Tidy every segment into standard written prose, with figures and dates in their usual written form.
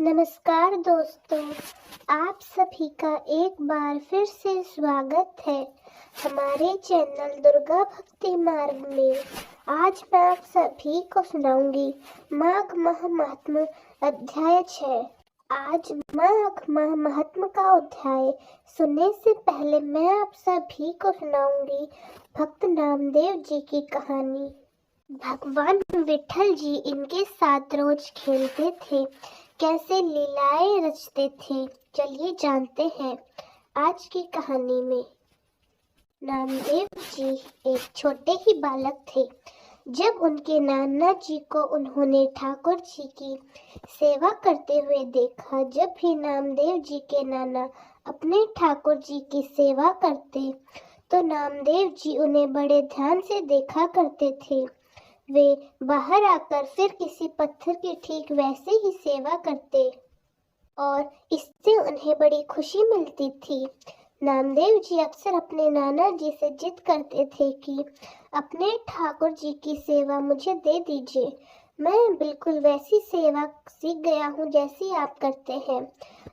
नमस्कार दोस्तों, आप सभी का एक बार फिर से स्वागत है हमारे चैनल दुर्गा भक्ति मार्ग में। आज मैं आप सभी को सुनाऊंगी माघ माह महात्म्य अध्याय 6। आज माघ माह महात्म्य का अध्याय सुनने से पहले मैं आप सभी को सुनाऊंगी भक्त नामदेव जी की कहानी। भगवान विठल जी इनके साथ रोज खेलते थे, कैसे लीलाएं रचते थे, चलिए जानते हैं आज की कहानी में। नामदेव जी एक छोटे ही बालक थे जब उनके नाना जी को उन्होंने ठाकुर जी की सेवा करते हुए देखा। जब भी नामदेव जी के नाना अपने ठाकुर जी की सेवा करते तो नामदेव जी उन्हें बड़े ध्यान से देखा करते थे। वे बाहर आकर फिर किसी पत्थर की ठीक वैसे ही सेवा करते और इससे उन्हें बड़ी खुशी मिलती थी। नामदेव जी अक्सर अपने नाना जी से जिद करते थे कि अपने ठाकुर जी की सेवा मुझे दे दीजिए, मैं बिल्कुल वैसी सेवा सीख गया हूँ जैसी आप करते हैं।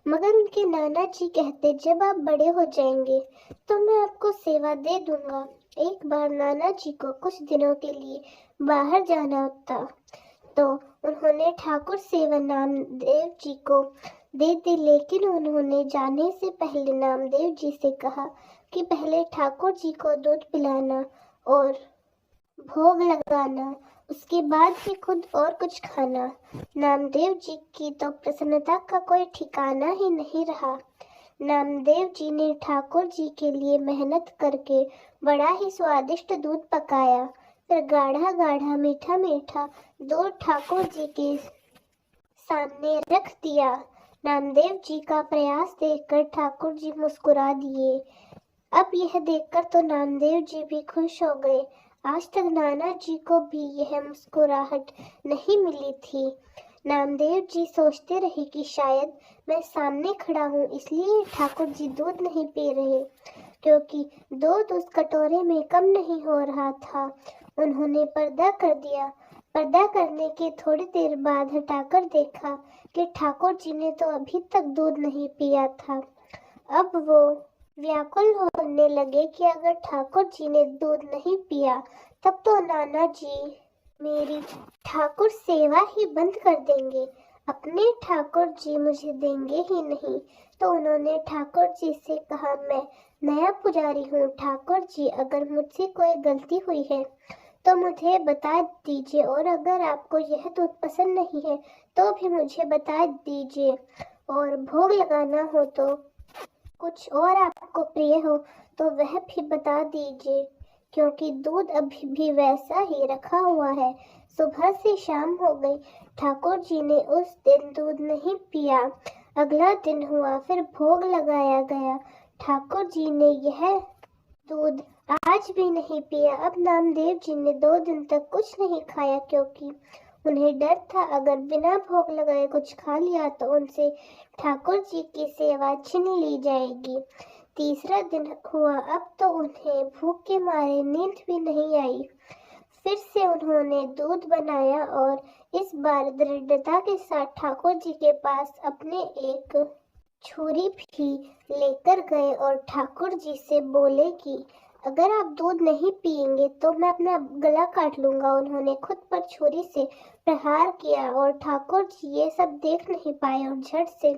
मगर उनके नाना जी कहते, जब आप बड़े हो जाएंगे तो मैं आपको सेवा दे दूंगा। एक बार नाना जी को कुछ दिनों के लिए बाहर जाना था तो उन्होंने ठाकुर सेवा नामदेव जी को दे दी, लेकिन उन्होंने जाने से पहले नामदेव जी से कहा कि पहले ठाकुर जी को दूध पिलाना और भोग लगाना, उसके बाद ही खुद और कुछ खाना। नामदेव जी की तो प्रसन्नता का कोई ठिकाना ही नहीं रहा। नामदेव जी ने ठाकुर जी के लिए मेहनत करके बड़ा ही स्वादिष्ट दूध पकाया, फिर गाढ़ा गाढ़ा मीठा मीठा दूध ठाकुर जी के सामने रख दिया। नामदेव जी का प्रयास देखकर ठाकुर जी मुस्कुरा दिए। अब यह देखकर तो नामदेव जी भी खुश हो गए। आज तक नाना जी को भी यह मुस्कुराहट नहीं मिली थी। नामदेव जी सोचते रहे कि शायद मैं सामने खड़ा हूँ इसलिए ठाकुर जी दूध नहीं पी रहे, क्योंकि दूध उस कटोरे में कम नहीं हो रहा था। उन्होंने पर्दा कर दिया। पर्दा करने के थोड़ी देर बाद हटाकर देखा कि ठाकुर जी ने तो अभी तक दूध नहीं पिया था। अब वो व्याकुल होने लगे कि अगर ठाकुर जी ने दूध नहीं पिया तब तो नाना जी मेरी ठाकुर सेवा ही बंद कर देंगे, अपने ठाकुर जी मुझे देंगे ही नहीं। तो उन्होंने ठाकुर जी से कहा, मैं नया पुजारी हूँ ठाकुर जी, अगर मुझसे कोई गलती हुई है तो मुझे बता दीजिए, और अगर आपको यह दूध पसंद नहीं है तो भी मुझे बता दीजिए, और भोग लगाना हो तो कुछ और आपको प्रिय हो तो वह भी बता दीजिए, क्योंकि दूध अभी भी वैसा ही रखा हुआ है। सुबह से शाम हो गई, ठाकुर जी ने उस दिन दूध नहीं पिया। अगला दिन हुआ, फिर भोग लगाया गया। ठाकुर जी ने यह दूध आज भी नहीं पिया। अब नामदेव जी ने 2 दिन तक कुछ नहीं खाया, क्योंकि उन्हें डर था अगर बिना भोग लगाए कुछ खा लिया तो उनसे ठाकुर जी की सेवा छीन ली जाएगी। तीसरा दिन हुआ, अब तो उन्हें भूख के मारे नींद भी नहीं आई। फिर से उन्होंने दूध बनाया और इस बार दृढ़ता के साथ ठाकुर जी के पास अपने एक छुरी भी लेकर गए और ठाकुर जी से बोले कि अगर आप दूध नहीं पिएंगे तो मैं अपना गला काट लूंगा। उन्होंने खुद पर छुरी से प्रहार किया और ठाकुर जी ये सब देख नहीं पाए और झट से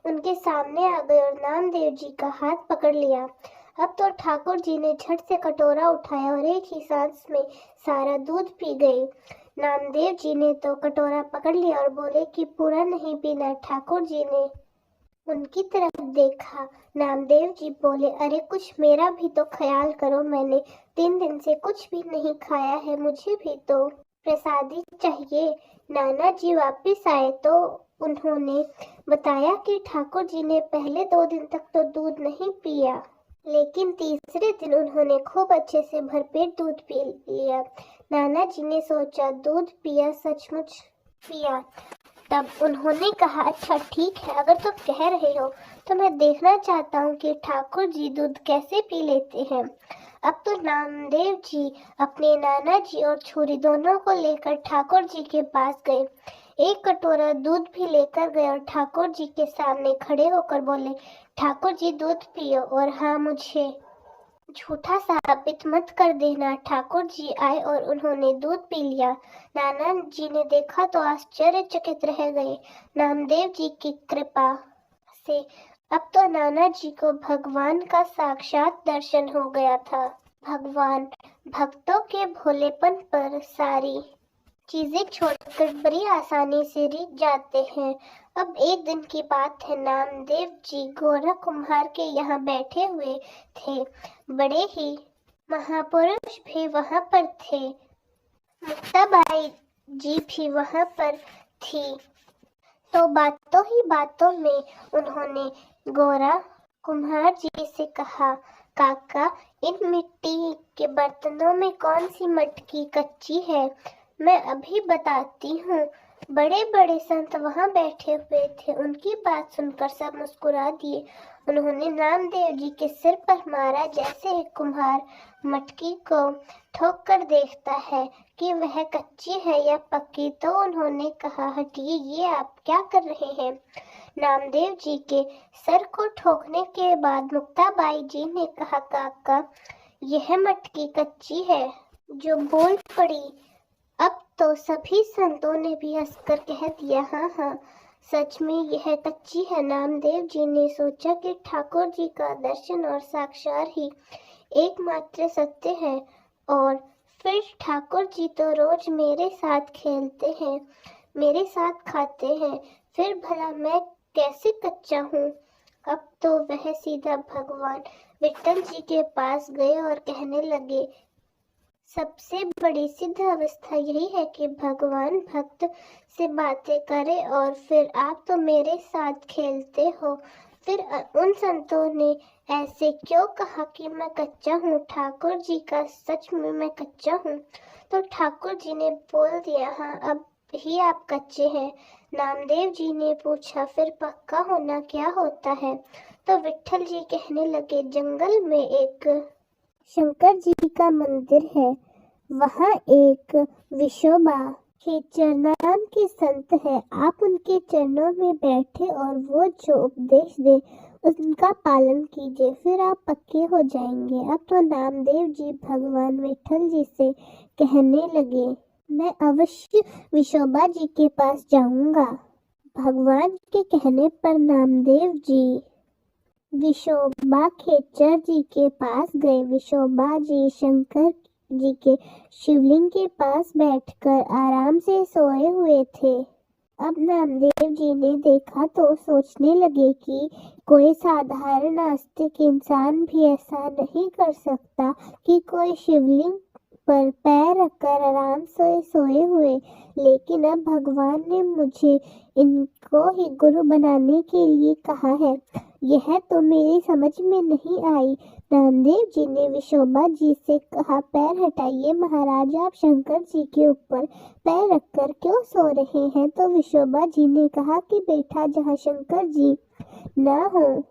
उनके सामने आ गए और नामदेव जी का हाथ पकड़ लिया। अब तो ठाकुर जी ने झट से कटोरा उठाया और एक ही सांस में सारा दूध पी गए। नामदेव जी ने तो कटोरा पकड़ लिया और बोले कि पूरा नहीं पीना। ठाकुर जी ने उनकी तरफ देखा। नामदेव जी बोले, अरे कुछ मेरा भी तो ख्याल करो, मैंने 3 दिन से कुछ भी नहीं खाया है, मुझे भी तो प्रसादी चाहिए। नाना जी वापस आए तो उन्होंने बताया कि ठाकुर जी ने पहले 2 दिन तक तो दूध नहीं पिया, लेकिन तीसरे दिन उन्होंने खूब अच्छे से भरपेट दूध पी लिया। नाना जी ने सोचा दूध पिया, सचमुच पिया। तब उन्होंने कहा, अच्छा ठीक है, अगर तुम कह रहे हो तो मैं देखना चाहता हूँ कि ठाकुर जी दूध कैसे पी लेते हैं। अब तो नामदेव जी अपने नाना जी और छुरी दोनों को लेकर ठाकुर जी के पास गए। एक कटोरा दूध भी लेकर गए और ठाकुर जी के सामने खड़े होकर बोले, ठाकुर जी दूध पियो और हाँ, मुझे झूठा साबित मत कर देना। ठाकुर जी आए और उन्होंने दूध पी लिया। नाना जी ने देखा तो आश्चर्यचकित रह गए। नामदेव जी की कृपा से अब तो नाना जी को भगवान का साक्षात दर्शन हो गया था। भगवान भक्तों के भोलेपन पर सारी चीजें छोड़कर बड़ी आसानी से रिझ जाते हैं। अब एक दिन की बात है, नामदेव जी गोरा कुम्हार के यहाँ बैठे हुए थे। बड़े ही महापुरुष भी वहाँ पर थे। मुक्ताबाई जी भी वहाँ पर थी। तो बातों ही बातों में उन्होंने गोरा कुम्हार जी से कहा, काका, इन मिट्टी के बर्तनों में कौन सी मटकी कच्ची है? मैं अभी बताती हूँ। बड़े बड़े संत वहाँ बैठे हुए थे। उनकी बात सुनकर सब मुस्कुरा दिए। उन्होंने नामदेव जी के सिर पर मारा। जैसे एक कुम्हार मटकी को ठोक कर देखता है कि वह कच्ची है या पक्की, तो उन्होंने कहा, हटिए, ये आप क्या कर रहे हैं? नामदेव जी के सर को ठोकने के बाद मुक्ताबाई जी ने कहा, काका, यह मटकी कच्ची है। जो बोल पड़ी। अब तो सभी संतों ने भी हंसकर कह दिया, हाँ हाँ, सच में यह कच्ची है। नामदेव जी ने सोचा कि ठाकुर जी का दर्शन और साक्षात ही एकमात्र सत्य है। और फिर ठाकुर जी तो रोज मेरे साथ खेलते हैं, मेरे साथ खाते हैं, फिर भला मैं कैसे कच्चा हूँ? अब तो वह सीधा भगवान विट्ठल जी के पास गए और कहने लगे, सबसे बड़ी सिद्ध अवस्था यही है कि भगवान भक्त से बातें करे और फिर आप तो मेरे साथ खेलते हो। फिर उन संतों ने ऐसे क्यों कहा कि मैं कच्चा हूँ? ठाकुर जी का सच में मैं कच्चा हूँ? तो ठाकुर जी ने बोल दिया, हाँ, अब ही आप कच्चे हैं। नामदेव जी ने पूछा, फिर पक्का होना क्या होता है? तो विट्ठल जी कहने लगे, जंगल में एक शंकर जी का मंदिर है। वहाँ एक विशोबा खेचर नाम के संत है। आप उनके चरणों में बैठे और वो जो उपदेश दे उनका पालन कीजिए, फिर आप पक्के हो जाएंगे। अब तो नामदेव जी भगवान विट्ठल जी से कहने लगे, मैं अवश्य विशोबा जी के पास जाऊंगा। भगवान के कहने पर नामदेव जी विशोबा खेचर जी के पास गए। विशोबा जी शंकर जी के शिवलिंग के पास बैठकर आराम से सोए हुए थे। अब नामदेव जी ने देखा तो सोचने लगे कि कोई साधारण आस्तिक इंसान भी ऐसा नहीं कर सकता कि कोई शिवलिंग पर पैर रखकर आराम से सोए हुए। लेकिन अब भगवान ने मुझे इनको ही गुरु बनाने के लिए कहा है, यह तो मेरी समझ में नहीं आई। नामदेव जी ने विशोबा जी से कहा, पैर हटाइए महाराज, आप शंकर जी के ऊपर पैर रखकर क्यों सो रहे हैं? तो विशोबा जी ने कहा कि बेटा, जहाँ शंकर जी ना हो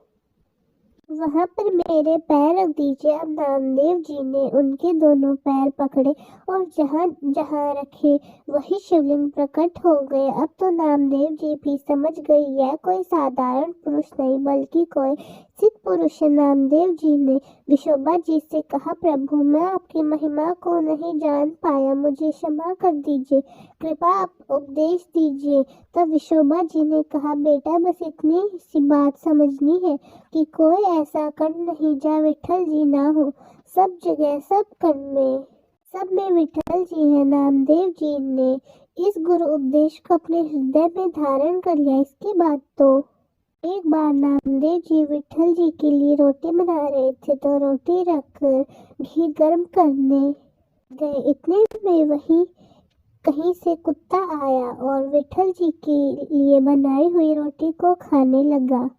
वहाँ पर मेरे पैर रख दीजिए। अब नामदेव जी ने उनके दोनों पैर पकड़े और जहाँ जहाँ रखे वही शिवलिंग प्रकट हो गए। अब तो नामदेव जी भी समझ गए, यह कोई साधारण पुरुष नहीं बल्कि कोई सिद्ध पुरुष है। नामदेव जी ने विशोबा जी से कहा, प्रभु, मैं आपकी महिमा को नहीं जान पाया, मुझे क्षमा कर दीजिए, कृपा आप उपदेश दीजिए। तब विशोबा जी ने कहा, बेटा, बस इतनी सी बात समझनी है कि कोई ऐसा कर्म नहीं जहाँ विट्ठल जी ना हो। सब जगह, सब सब में विट्ठल जी है। नामदेव जी ने इस गुरु उपदेश को अपने हृदय में धारण कर लिया। इसके बाद तो एक बार नामदेव जी विट्ठल जी के लिए रोटी बना रहे थे, तो रोटी रखकर घी गर्म करने गए। इतने में वही कहीं से कुत्ता आया और विट्ठल जी के लिए बनाई हुई रोटी को खाने लगा।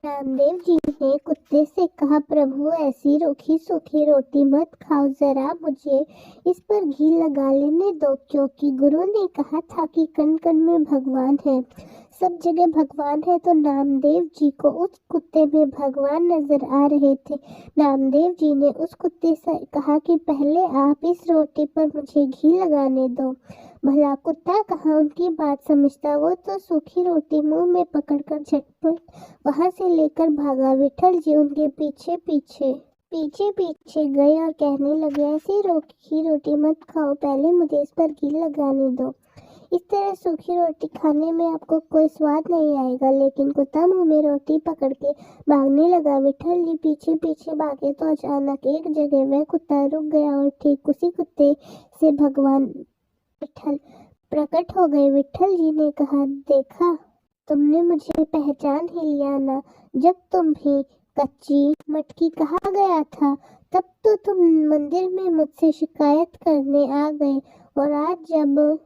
नामदेव जी ने कुत्ते से कहा, प्रभु, ऐसी रूखी सूखी रोटी मत खाओ, जरा मुझे इस पर घी लगा लेने दो, क्योंकि गुरु ने कहा था कि कण कण में भगवान है, सब जगह भगवान है। तो नामदेव जी को उस कुत्ते में भगवान नजर आ रहे थे। नामदेव जी ने उस कुत्ते से कहा कि पहले आप इस रोटी पर मुझे घी लगाने दो। भला कुत्ता कहाँ उनकी बात समझता। वो तो सूखी रोटी मुंह में पकड़कर झटपट वहां से लेकर भागा। विठल जी उनके पीछे पीछे गए और कहने लगे, ऐसी सूखी रोटी मत खाओ, पहले मुझे इस पर घी लगाने दो। इस तरह सूखी रोटी खाने में आपको कोई स्वाद नहीं आएगा। लेकिन कुत्ता मुंह में रोटी पकड़ के भागने लगा। विठल जी पीछे पीछे भागे तो अचानक एक जगह वह कुत्ता रुक गया और ठीक उसी कुत्ते से भगवान विठल प्रकट हो गए। विठल जी ने कहा, देखा, तुमने मुझे पहचान ही लिया ना। जब तुम भी कच्ची मटकी कहा गया था तब तो तुम मंदिर में मुझसे शिकायत करने आ गए, और आज जब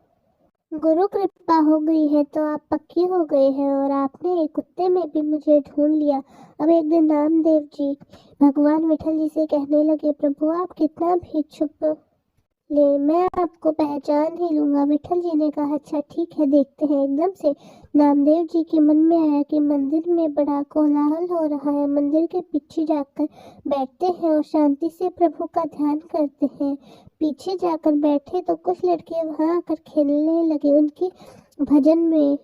गुरु कृपा हो गई है तो आप पक्के हो गए हैं और आपने एक कुत्ते में भी मुझे ढूंढ लिया। अब एक दिन नामदेव जी भगवान विठल जी से कहने लगे, प्रभु आप कितना भी छुप ले, मैं आपको पहचान ही लूंगा। विठल जी ने कहा, अच्छा ठीक है, देखते हैं। एकदम से नामदेव जी के मन में आया कि मंदिर में बड़ा कोलाहल हो रहा है। मंदिर के पीछे जाकर बैठते हैं और शांति से प्रभु का ध्यान करते हैं। पीछे जाकर बैठे तो कुछ लड़के वहां आकर खेलने लगे। उनके भजन में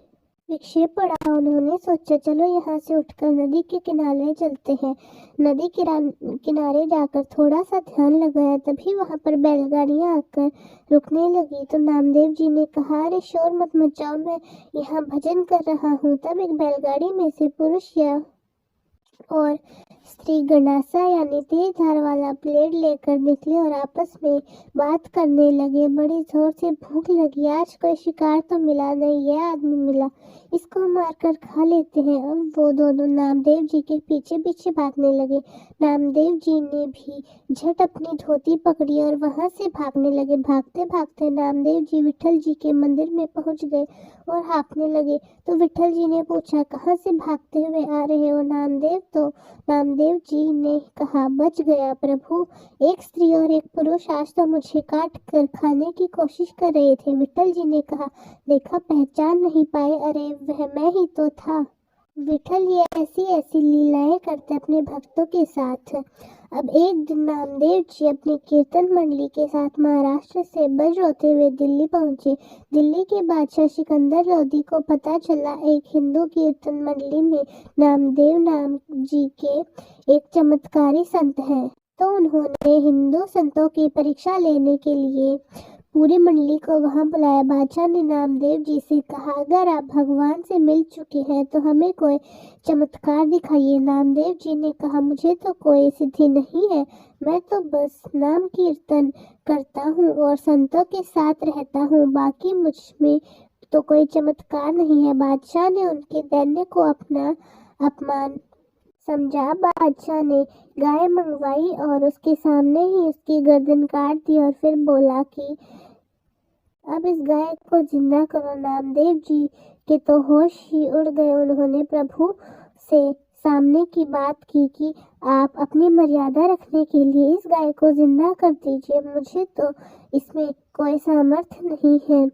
विक्षेप पड़ा। उन्होंने सोचा, चलो यहाँ से उठकर नदी के किनारे चलते हैं। नदी किनारे जाकर थोड़ा सा ध्यान लगाया, तभी वहां पर बैलगाड़ियां आकर रुकने लगी। तो नामदेव जी ने कहा, अरे शोर मत मचाओ, मैं यहाँ भजन कर रहा हूँ। तब एक बैलगाड़ी में से पुरुष या और स्त्री गणासा यानी तेज धार वाला ब्लेड लेकर निकले और आपस में बात करने लगे। बड़ी जोर से भूख लगी, आज कोई शिकार तो मिला नहीं, यह आदमी मिला, इसको मारकर खा लेते हैं। अब वो दोनों नामदेव जी के पीछे पीछे भागने लगे। नामदेव जी ने भी झट अपनी धोती पकड़ी और वहां से भागने लगे। भागते भागते नामदेव जी विठल जी के मंदिर में पहुंच गए और हाँफने लगे। तो विठल जी ने पूछा, कहाँ से भागते हुए आ रहे हो नामदेव? तो नामदेव जी ने कहा, बच गया प्रभु, एक स्त्री और एक पुरुष आज तो मुझे काट कर खाने की कोशिश कर रहे थे। विठल जी ने कहा, देखा, पहचान नहीं पाए? अरे वह मैं ही तो था। विठल जी ऐसी ऐसी लीलाएं करते अपने भक्तों के साथ। अब एक दिन नामदेव जी अपनी कीर्तन मंडली के साथ महाराष्ट्र से बज होते हुए दिल्ली पहुंचे। दिल्ली के बादशाह सिकंदर लोधी को पता चला एक हिंदू कीर्तन मंडली में नामदेव नाम जी के एक चमत्कारी संत हैं। तो उन्होंने हिंदू संतों की परीक्षा लेने के लिए पूरी मंडली को वहां बुलाया। बादशाह ने नामदेव जी से कहा, अगर आप भगवान से मिल चुके हैं तो हमें कोई चमत्कार दिखाइए। नामदेव जी ने कहा, मुझे तो कोई सिद्धि नहीं है, मैं तो बस नाम कीर्तन करता हूँ और संतों के साथ रहता हूँ, बाकी मुझ में तो कोई चमत्कार नहीं है। बादशाह ने उनके दैन्य को अपना अपमान समझा। बादशाह ने गाय मंगवाई और उसके सामने ही उसकी गर्दन काट दी और फिर बोला कि अब इस गाय को जिंदा करो। नामदेव जी के तो होश ही उड़ गए। उन्होंने प्रभु से सामने की बात की कि आप अपनी मर्यादा रखने के लिए इस गाय को जिंदा कर दीजिए, मुझे तो इसमें कोई सामर्थ्य नहीं है,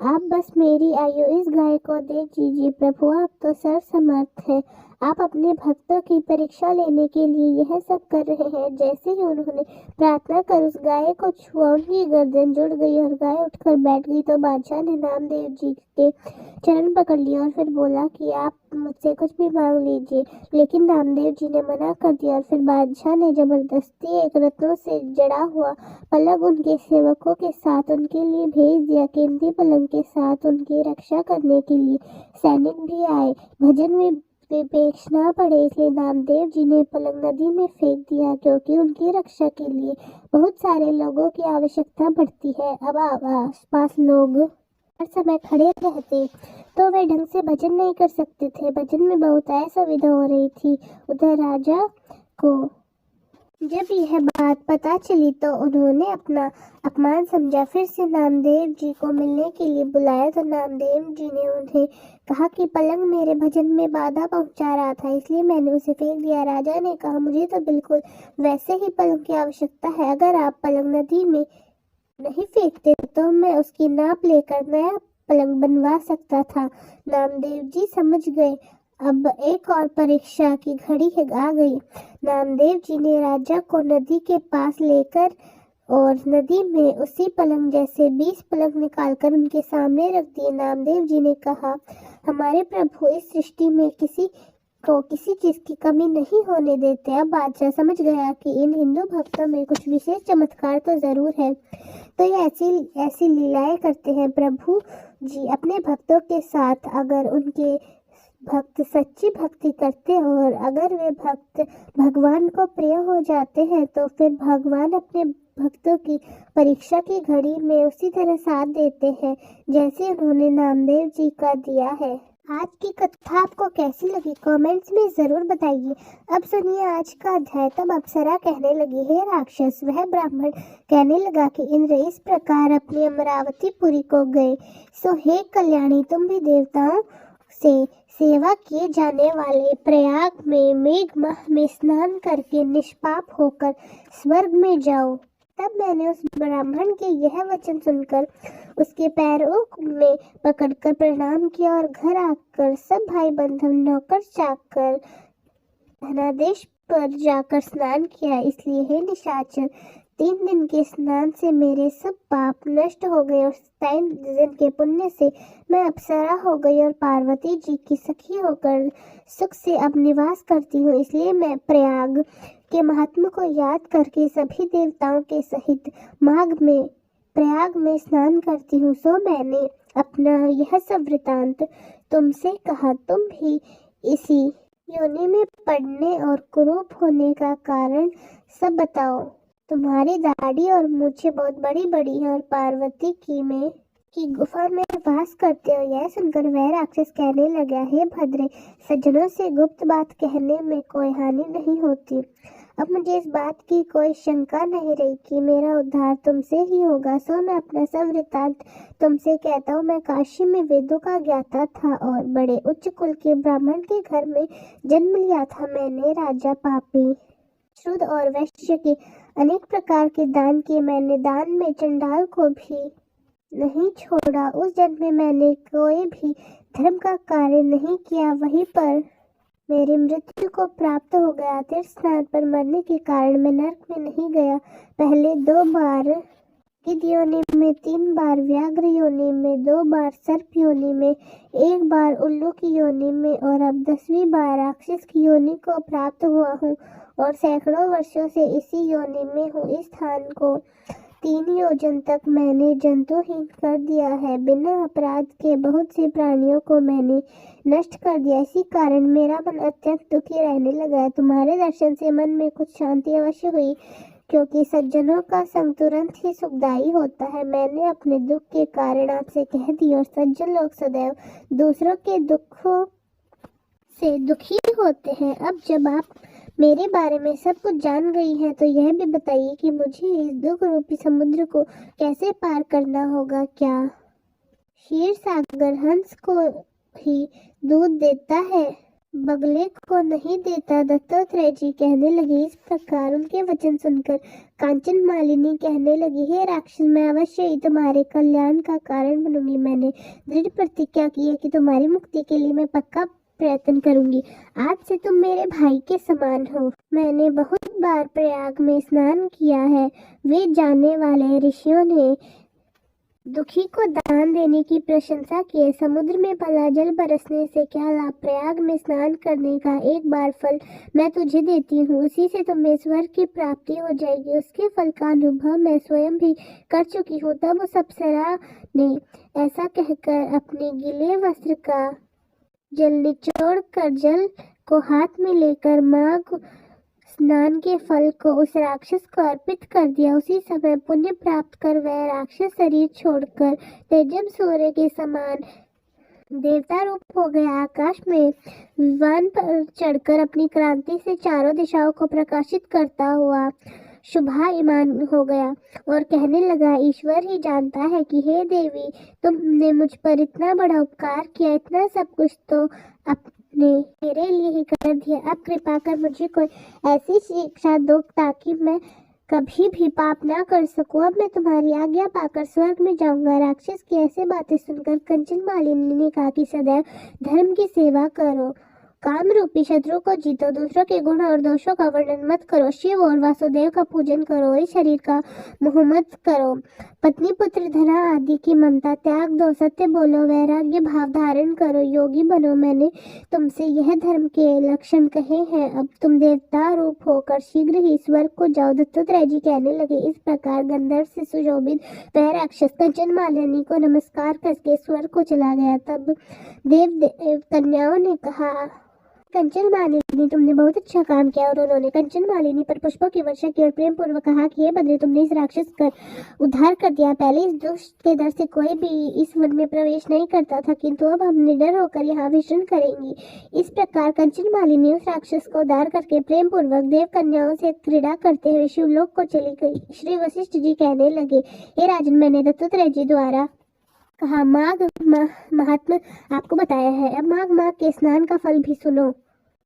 आप बस मेरी आयु इस गाय को दे दीजिए। प्रभु आप तो सर्वसमर्थ हैं, आप अपने भक्तों की परीक्षा लेने के लिए यह सब कर रहे हैं। जैसे ही उन्होंने प्रार्थना कर उस गाय को छुआ, उनकी गर्दन जुड़ गई और गाय उठकर बैठ गई। तो बादशाह ने नामदेव जी के चरण पकड़ लिया और फिर बोला कि आप मुझसे कुछ भी मांग लीजिए। लेकिन नामदेव जी ने मना कर दिया और फिर बादशाह ने जबरदस्ती एक रत्नों से जड़ा हुआ पलंग उनके सेवकों के साथ उनके लिए भेज दिया। कीमती पलंग के साथ उनकी रक्षा करने के लिए सैनिक भी आए। भजन में विपेक्ष ना पड़े इसलिए नामदेव जी ने पलंग नदी में फेंक दिया, क्योंकि उनकी रक्षा के लिए बहुत सारे लोगों की आवश्यकता पड़ती है। अब आस पास लोग हर समय खड़े रहते तो वे ढंग से भजन नहीं कर सकते थे। भजन में बहुत असुविधा हो रही थी। उधर राजा को जब यह बात पता चली तो उन्होंने अपना अपमान समझा। फिर से नामदेव जी को मिलने के लिए बुलाया तो नामदेव जी ने उन्हें कहा कि पलंग मेरे भजन में बाधा पहुंचा रहा था, इसलिए मैंने उसे फेंक दिया। राजा ने कहा, मुझे तो बिल्कुल वैसे ही पलंग की आवश्यकता है, अगर आप पलंग नदी में नहीं फेंकते तो मैं उसकी नाप लेकर नया पलंग बनवा सकता था। नामदेव जी समझ गए अब एक और परीक्षा की घड़ी आ गई। नामदेव जी ने राजा को नदी के पास लेकर और नदी में उसी पलंग जैसे 20 पलंग निकालकर उनके सामने रख दिए। नामदेव जी ने कहा, हमारे प्रभु इस सृष्टि में किसी को किसी चीज की कमी नहीं होने देते। अब बादशाह समझ गया कि इन हिंदू भक्तों में कुछ विशेष चमत्कार तो जरूर है, तो ये ऐसी लीलाएं करते हैं। प्रभु जी अपने भक्तों के साथ अगर उनके भक्त सच्ची भक्ति करते और अगर वे भक्त भगवान को प्रिय हो जाते हैं तो फिर भगवान अपने भक्तों की परीक्षा की घड़ी में उसी तरह साथ देते हैं जैसे उन्होंने नामदेव जी का दिया है। आज की कथा आपको कैसी लगी कमेंट्स में जरूर बताइए। अब सुनिए आज का अध्याय। तब अप्सरा कहने लगी, हे राक्षस। वह ब्राह्मण कहने लगा कि इंद्र इस प्रकार अपनी अमरावतीपुरी को गए, सो हे कल्याणी, तुम भी देवताओं से सेवा किए जाने वाले प्रयाग में मेघ माह में स्नान करके निष्पाप होकर स्वर्ग में जाओ। तब मैंने उस ब्राह्मण के यह वचन सुनकर उसके पैरों में पकड़कर प्रणाम किया और घर आकर सब भाई बंधु नौकर चाकर धनादेश पर जाकर स्नान किया। इसलिए हे निशाचर, 3 दिन के स्नान से मेरे सब पाप नष्ट हो गए और 27 दिन के पुण्य से मैं अप्सरा हो गई और पार्वती जी की सखी होकर सुख से अब निवास करती हूँ। इसलिए मैं प्रयाग के महात्मा को याद करके सभी देवताओं के सहित प्रयाग में स्नान करती हूँ। सो मैंने अपना यह सब वृतांत तुमसे कहा। तुम भी इसी योनि में पड़ने और कुरूप होने का कारण सब बताओ। तुम्हारी दाढ़ी और मूछें बहुत बड़ी बड़ी हैं और पार्वती की गुफा में वास करते हो। यह सुनकर वह राक्षस कहने लगा, हे भद्रे, सज्जनों से गुप्त बात कहने में कोई हानि नहीं होती। अब मुझे इस बात की कोई शंका नहीं रही कि मेरा उद्धार तुमसे ही होगा। सो मैं अपना सब वृतांत तुमसे कहता हूँ। मैं काशी में वेदों का ज्ञाता था और बड़े उच्च कुल के ब्राह्मण के घर में जन्म लिया था। मैंने राजा, पापी, शुद्ध और वैश्य के अनेक प्रकार के दान किए। मैंने दान में चंडाल को भी नहीं छोड़ा। उस जन्म में मैंने कोई भी धर्म का कार्य नहीं किया। वहीं पर मेरी मृत्यु को प्राप्त हो गया। तीर्थ स्नान पर मरने के कारण मैं नरक में नहीं गया। पहले 2 बार गिद्ध योनि में, 3 बार व्याघ्र योनि में, 2 बार सर्प योनि में, 1 बार उल्लू की योनि में और अब 10वीं बार राक्षस की योनि को प्राप्त हुआ हूँ और सैकड़ों वर्षों से इसी योनि में हूँ। इस स्थान को 3 योजन तक मैंने जंतुहीन कर दिया है। बिना अपराध के बहुत से प्राणियों को मैंने नष्ट कर दिया। इसी कारण मेरा मन अत्यंत दुखी रहने लगा है। तुम्हारे दर्शन से मन में कुछ शांति अवश्य हुई, क्योंकि सज्जनों का संग तुरंत ही सुखदायी होता है। मैंने अपने दुख के कारण आपसे कह दी और सज्जन लोग सदैव दूसरों के दुखों से दुखी होते हैं। अब जब आप मेरे बारे में सब कुछ जान गई हैं तो यह भी बताइए कि मुझे इस दुख रूपी समुद्र को कैसे पार करना होगा। क्या क्षीर सागर हंस को ही दूध देता है, बगले को नहीं देता? दत्तात्रेय जी कहने लगे। इस प्रकार उनके वचन सुनकर कांचन मालिनी कहने लगी, हे राक्षस, मैं अवश्य ही तुम्हारे कल्याण का कारण बनूंगी। मैंने दृढ़ प्रतिज्ञा की है कि तुम्हारी मुक्ति के लिए मैं पक्का प्रयत्न करूंगी। आज से तुम मेरे भाई के समान हो। मैंने बहुत बार प्रयाग में स्नान किया है। वे जाने वाले ऋषियों ने दुखी को दान देने की प्रशंसा की है। समुद्र में भला जल बरसने से क्या लाभ? प्रयाग में स्नान करने का एक बार फल मैं तुझे देती हूँ, उसी से तुम्हें स्वर्ग की प्राप्ति हो जाएगी। उसके फल का अनुभव मैं स्वयं भी कर चुकी हूँ। तब उस अप्सरा ने ऐसा कहकर अपने गीले वस्त्र का जल निचोड़ कर जल को हाथ में लेकर माघ स्नान के फल को उस राक्षस को अर्पित कर दिया। उसी समय पुण्य प्राप्त कर वह राक्षस शरीर छोड़कर तेजब सूर्य के समान देवता रूप हो गया। आकाश में विमान पर चढ़कर अपनी क्रांति से चारों दिशाओं को प्रकाशित करता हुआ शुभायमान हो गया और कहने लगा, ईश्वर ही जानता है कि हे देवी, तुमने मुझ पर इतना बड़ा उपकार किया। इतना सब कुछ तो आपने मेरे लिए ही कर दिया। अब कृपा कर मुझे कोई ऐसी शिक्षा दो ताकि मैं कभी भी पाप ना कर सकूं। अब मैं तुम्हारी आज्ञा पाकर स्वर्ग में जाऊंगा। राक्षस की ऐसे बातें सुनकर कंचन मालिनी ने कहा कि सदैव धर्म की सेवा करो काम रूपी शत्रु को जीतो, दूसरों के गुण और दोषों का वर्णन मत करो, शिव और वासुदेव का पूजन करो, इस शरीर का मोह मत करो, पत्नी पुत्र धन आदि की ममता त्याग दो, सत्य बोलो, वैराग्य भाव धारण करो, योगी बनो। मैंने तुमसे यह धर्म के लक्षण कहे हैं, अब तुम देवता रूप होकर शीघ्र ही स्वर्ग को जाओ। दत्तात्रेय जी कहने लगे। इस प्रकार गंधर्व से सुशोभित वह राक्षस कंचन मालिनी को नमस्कार करके स्वर्ग को चला गया। तब देव कन्याओं ने कहा, कंचन मालिनी, तुमने बहुत अच्छा काम किया। और उन्होंने कंचन मालिनी पर पुष्पों की वर्षा की और प्रेम पूर्वक कहा कि हे बद्री, तुमने इस राक्षस का उद्धार कर दिया। पहले इस दुष्ट के डर से कोई भी इस वन में प्रवेश नहीं करता था, किंतु अब हम निडर होकर यहाँ विचरण करेंगी। इस प्रकार कंचन मालिनी उस राक्षस को उद्धार करके प्रेम पूर्वक देव कन्याओं से क्रीड़ा करते हुए शिवलोक को चली गई। श्री वशिष्ठ जी कहने लगे, हे राजन, मैंने दत्तात्रेय जी द्वारा कहा माघ महात्मा आपको बताया है, अब माघ माह के स्नान का फल भी सुनो।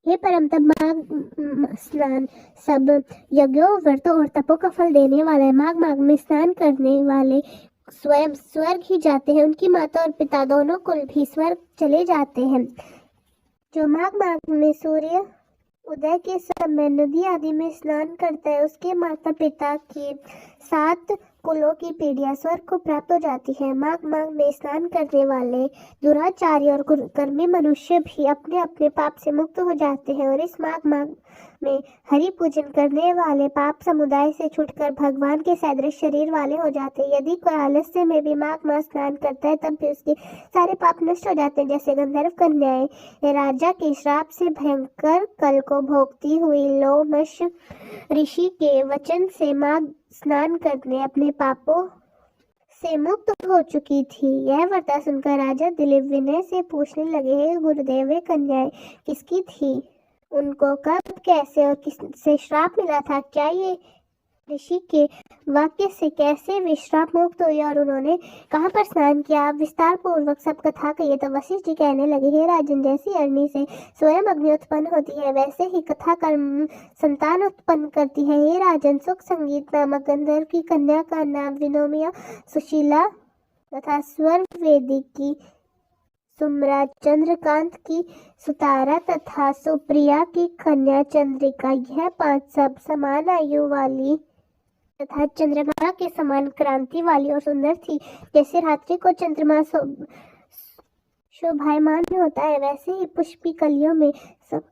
हे परम, तब माघ स्नान सब यज्ञों, व्रतों और तपों का फल देने वाला है। माघ में स्नान करने वाले स्वयं स्वर्ग ही जाते हैं, उनकी माता और पिता दोनों कुल भी स्वर्ग चले जाते हैं। जो माघ में सूर्य उदय के समय नदी आदि में स्नान करता है, उसके माता पिता के 7 कुलों की पीढ़ियां स्वर्ग को प्राप्त हो जाती है। माघ में स्नान करने वाले दुराचारी और कर्मी मनुष्य भी अपने अपने पाप से मुक्त हो जाते हैं। और इस माघ में हरि पूजन करने वाले पाप समुदाय से छूटकर भगवान के सदृश शरीर वाले हो जाते हैं। यदि कोई आलस्य में भी माघ माह स्नान करता है, तब भी उसके सारे पाप नष्ट हो जाते हैं। जैसे गंधर्व कन्याएं राजा के श्राप से भयंकर कल को भोगती हुई लोमश ऋषि के वचन से माघ स्नान करने अपने पापों से मुक्त हो चुकी थी। यह वार्ता सुनकर राजा दिलीप विनय से पूछने लगे, हे गुरुदेव, वे कन्याएं किसकी थी? उनको कब, कैसे और किससे श्राप मिला था? क्या ये ऋषि के वाक्य से कैसे वे श्राप मुक्त हुई और उन्होंने कहाँ पर स्नान किया? आप विस्तार पूर्वक सब कथा कहिए। तो वशिष्ठ जी कहने लगे, हे राजन, जैसी अग्नि से स्वयं अग्नि उत्पन्न होती है, वैसे ही कथा कर्म संतान उत्पन्न करती है। हे राजन, सुख संगीत नामक गंधर्व की कन्या का नाम विनोमिया, सुशीला तथा स्वर वेदी की सुम्रा, चंद्रकांत की सुतारा तथा सुप्रिया की कन्या चंद्रिका, यह 5 सब समान आयु वाली तथा चंद्रमा के समान क्रांति वाली और सुंदर थी। जैसे रात्रि को चंद्रमा शोभायमान होता है, वैसे ही पुष्पी कलियों में सब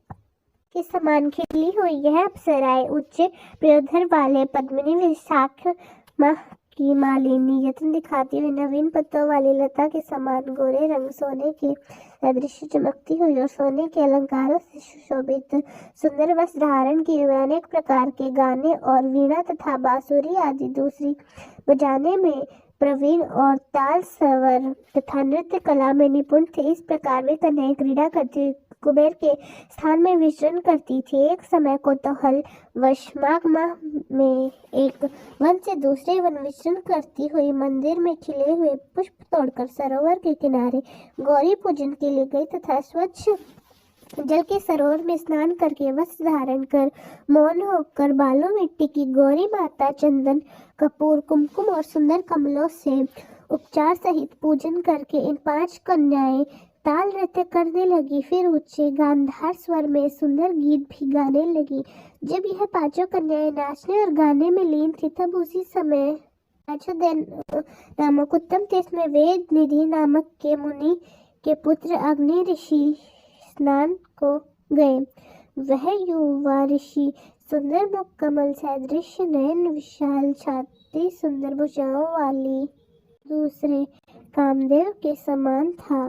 के समान खिली हुई यह अप्सराएं उच्च प्रयोधर वाले पद्मिनी, विशाख माह की मालिनी, यत्न दिखाती हुई नवीन पत्तों वाली लता के समान गोरे रंग, सोने के सदृश चमकती हुई और सोने के अलंकारों से सुशोभित सुंदर वस्त्र धारण किए हुए, अनेक प्रकार के गाने और वीणा तथा बांसुरी आदि दूसरी बजाने में प्रवीण और ताल स्वर तथा नृत्य कला में निपुण थे। इस प्रकार वे कन्याएं क्रीड़ा करती हुई कुबेर के स्थान में विचरण करती थी। एक समय कौतूहल वश माघ माह में एक वन से दूसरे वन विचरण करती हुई मंदिर में खिले हुए पुष्प तोड़कर सरोवर के किनारे गौरी पूजन के लिए गई तथा स्वच्छ जल के सरोवर में स्नान करके वस्त्र धारण कर मौन होकर बालों मिट्टी की गौरी माता चंदन, कपूर, कुमकुम और सुंदर कमलों से उपचार सहित पूजन करके इन 5 कन्याएं ताल नृत्य करने लगी। फिर ऊंचे गांधार स्वर में सुंदर गीत भी गाने लगी। जब यह 5 कन्याएं नाचने और गाने में लीन थी, तब उसी समय नामक उत्तम देश में वेद निधि नामक के मुनि के पुत्र अग्नि ऋषि स्नान को गए। वह युवा ऋषि सुंदर मुख, कमल सदृश नयन, विशाल छाती, सुंदर भुजाओं वाली, दूसरे कामदेव के समान था।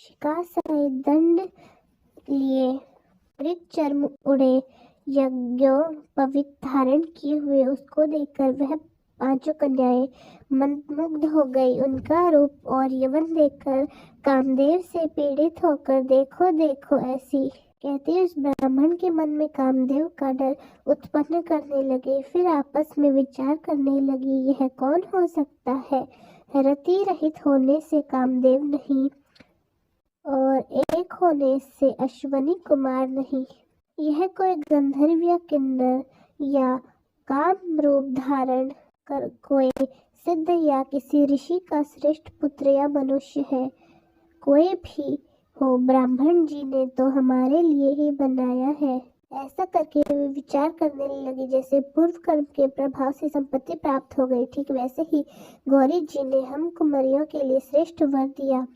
शिखा सहित दंड लिए, मृग चर्म उड़े, यज्ञों पवित्र धारण किए हुए उसको देखकर वह 5 कन्याएं मंत्रमुग्ध हो गई। उनका रूप और यौवन देखकर कामदेव से पीड़ित होकर देखो देखो ऐसी कहते उस ब्राह्मण के मन में कामदेव का डर उत्पन्न करने लगे। फिर आपस में विचार करने लगी, यह कौन हो सकता है? रति रहित होने से कामदेव नहीं और एक होने से अश्वनी कुमार नहीं। यह कोई गंधर्व या किन्नर या काम रूप धारण कर कोई सिद्ध या किसी ऋषि का श्रेष्ठ पुत्र या मनुष्य है। कोई भी हो, ब्राह्मण जी ने तो हमारे लिए ही बनाया है। ऐसा करके वे विचार करने लगी। जैसे पूर्व कर्म के प्रभाव से संपत्ति प्राप्त हो गई, ठीक वैसे ही गौरी जी ने हम कुंवरियों के लिए श्रेष्ठ वर दिया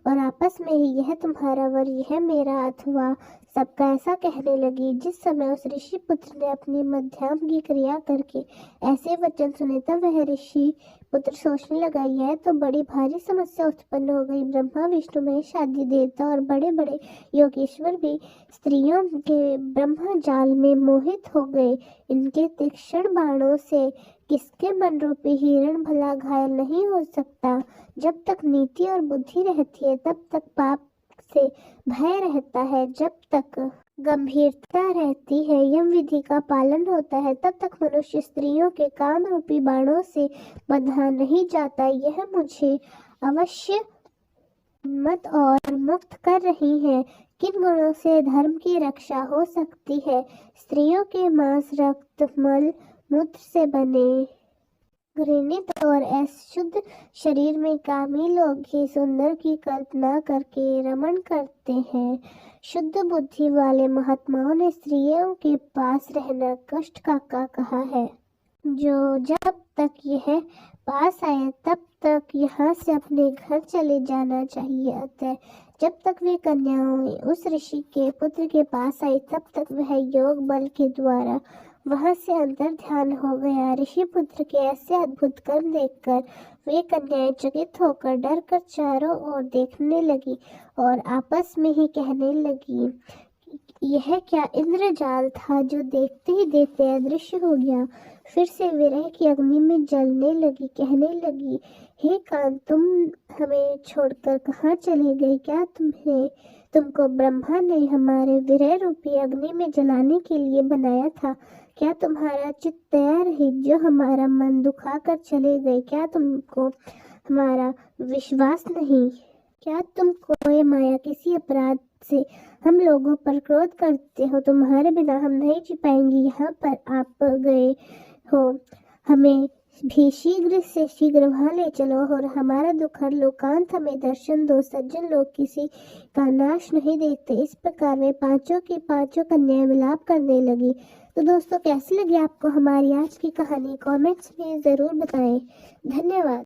और आपस में ही यह तुम्हारा वर, यह मेरा अथवा सबका ऐसा कहने लगी। जिस समय उस ऋषि पुत्र ने अपनी मध्याह्न क्रिया करके ऐसे वचन सुने तब वह ऋषि पुत्र सोचने लगा, यह तो बड़ी भारी समस्या उत्पन्न हो गई। ब्रह्मा विष्णु महेश आदि देवता और बड़े बड़े योगेश्वर भी स्त्रियों के ब्रह्म जाल में मोहित हो गए। इनके तीक्ष्ण बाणों से किसके मन रूपी हिरण भला घायल नहीं हो सकता। जब तक नीति और बुद्धि रहती है तब तक पाप से भय रहता है, जब तक गंभीरता रहती है, यम विधि का पालन होता है, तब तक मनुष्य स्त्रियों के काम रूपी बाणों से बंधा नहीं जाता। यह मुझे अवश्य मत और मुक्त कर रही है। किन गुणों से धर्म की रक्षा हो सकती है? स्त्रियों के मांस, रक्त, मल मूत्र से बने घृणित और अशुद्ध शरीर में कामी लोग ही सुंदर की कल्पना करके रमण करते हैं। शुद्ध बुद्धि वाले महात्माओं ने स्त्रियों के पास रहना कष्ट का कहा है। जो जब तक यह पास आए तब तक यहाँ से अपने घर चले जाना चाहिए। अतः जब तक वे कन्याओं उस ऋषि के पुत्र के पास आई तब तक वह योग बल के द्वारा वहां से अंतर ध्यान हो गया। ऋषि पुत्र के ऐसे अद्भुत कर्म देखकर वे कन्याएं चकित होकर डर कर चारों ओर देखने लगी और आपस में ही कहने लगी, यह क्या इंद्रजाल था जो देखते ही देखते अदृश्य हो गया। फिर से विरह की अग्नि में जलने लगी, कहने लगी, हे कांत, तुम हमें छोड़कर कहाँ चले गए? क्या तुमको ब्रह्मा ने हमारे विरह रूपी अग्नि में जलाने के लिए बनाया था? क्या तुम्हारा चित्त तैयार है जो हमारा मन दुखा कर चले गए? क्या तुमको हमारा विश्वास नहीं? क्या तुम कोई माया किसी अपराध से हम लोगों पर क्रोध करते हो? तुम्हारे बिना हम नहीं जी पाएंगे। यहाँ पर आप गए हो, हमें भी शीघ्र से शीघ्र वहाँ ले चलो और हमारा दुख हर लो। कांत, हमें दर्शन दो। सज्जन लोग किसी का नाश नहीं देखते। इस प्रकार वे पांचों की पांचों कन्याएं विलाप करने लगी। तो दोस्तों, कैसी लगी आपको हमारी आज की कहानी? कमेंट्स में जरूर बताएं। धन्यवाद।